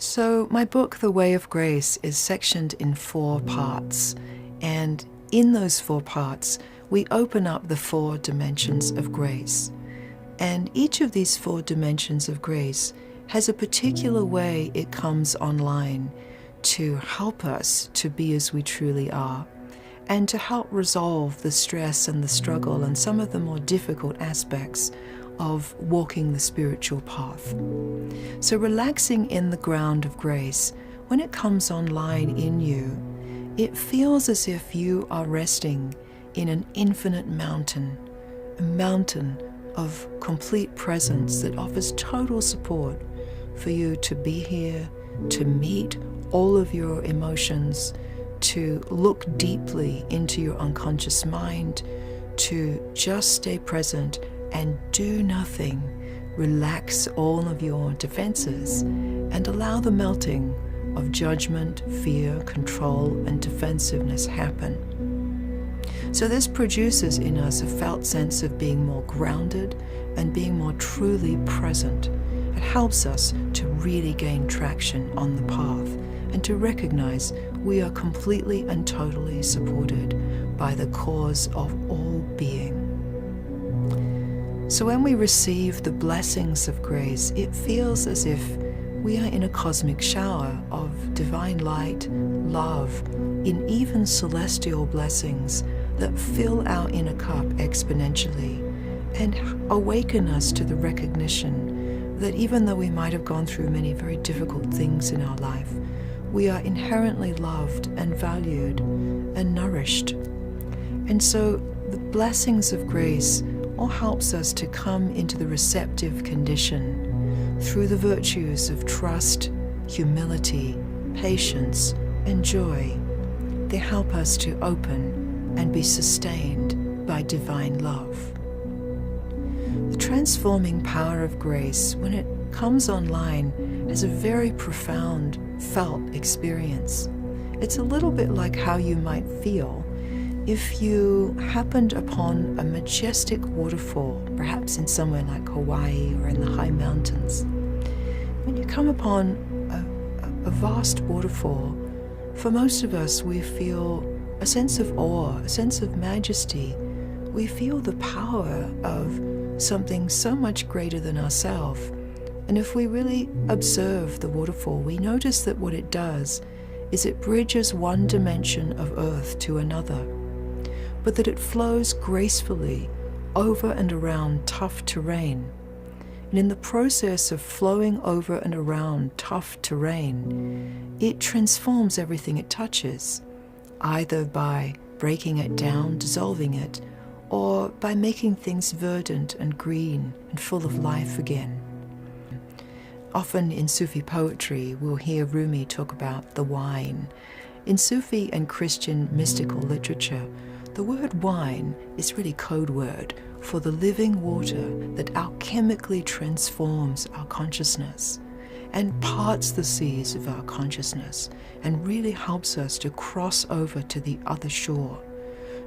So my book, The Way of Grace, is sectioned in 4 parts. And in those 4 parts, we open up the 4 dimensions of grace. And each of these 4 dimensions of grace has a particular way it comes online to help us to be as we truly are, and to help resolve the stress and the struggle and some of the more difficult aspects of walking the spiritual path. So relaxing in the ground of grace, when it comes online in you, it feels as if you are resting in an infinite mountain, a mountain of complete presence that offers total support for you to be here, to meet all of your emotions, to look deeply into your unconscious mind, to just stay present and do nothing. Relax all of your defenses and allow the melting of judgment, fear, control, and defensiveness happen. So this produces in us a felt sense of being more grounded and being more truly present. It helps us to really gain traction on the path and to recognize we are completely and totally supported by the cause of all being. So when we receive the blessings of grace, it feels as if we are in a cosmic shower of divine light, love, in even celestial blessings that fill our inner cup exponentially and awaken us to the recognition that even though we might have gone through many very difficult things in our life, we are inherently loved and valued and nourished. And so the blessings of grace all helps us to come into the receptive condition through the virtues of trust, humility, patience, and joy. They help us to open and be sustained by divine love. The transforming power of grace, when it comes online, has a very profound felt experience. It's a little bit like how you might feel if you happened upon a majestic waterfall, perhaps in somewhere like Hawaii or in the high mountains. When you come upon a vast waterfall, for most of us we feel a sense of awe, a sense of majesty. We feel the power of something so much greater than ourselves. And if we really observe the waterfall, we notice that what it does is it bridges one dimension of earth to another, but that it flows gracefully over and around tough terrain. And in the process of flowing over and around tough terrain, it transforms everything it touches, either by breaking it down, dissolving it, or by making things verdant and green and full of life again. Often in Sufi poetry, we'll hear Rumi talk about the wine. In Sufi and Christian mystical literature, the word wine is really code word for the living water that alchemically transforms our consciousness and parts the seas of our consciousness and really helps us to cross over to the other shore,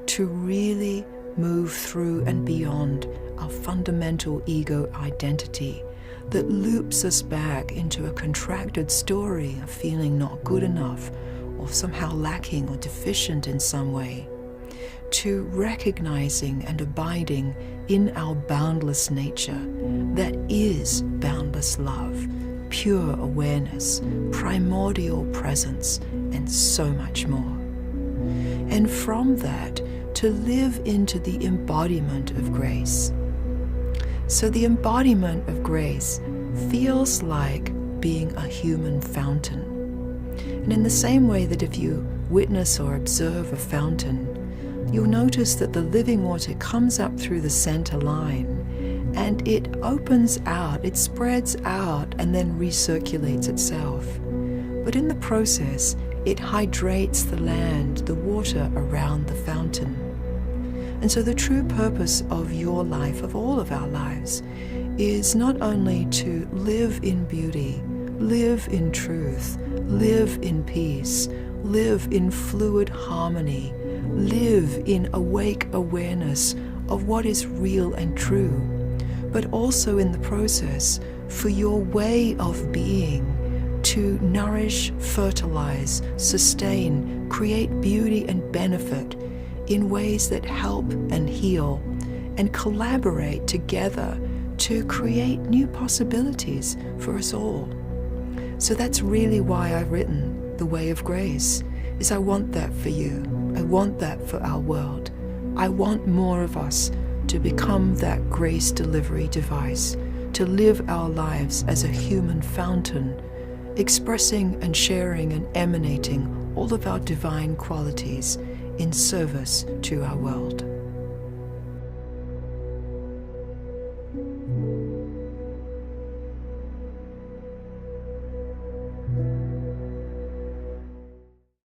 to really move through and beyond our fundamental ego identity that loops us back into a contracted story of feeling not good enough or somehow lacking or deficient in some way, to recognizing and abiding in our boundless nature that is boundless love, pure awareness, primordial presence, and so much more. And from that, to live into the embodiment of grace. So the embodiment of grace feels like being a human fountain. And in the same way that if you witness or observe a fountain, you'll notice that the living water comes up through the center line and it opens out, it spreads out and then recirculates itself. But in the process, it hydrates the land, the water around the fountain. And so the true purpose of your life, of all of our lives, is not only to live in beauty, live in truth, live in peace, live in fluid harmony, live in awake awareness of what is real and true, but also in the process for your way of being to nourish, fertilize, sustain, create beauty and benefit in ways that help and heal, and collaborate together to create new possibilities for us all. So that's really why I've written The Way of Grace, is I want that for you. I want that for our world. I want more of us to become that grace delivery device, to live our lives as a human fountain, expressing and sharing and emanating all of our divine qualities in service to our world.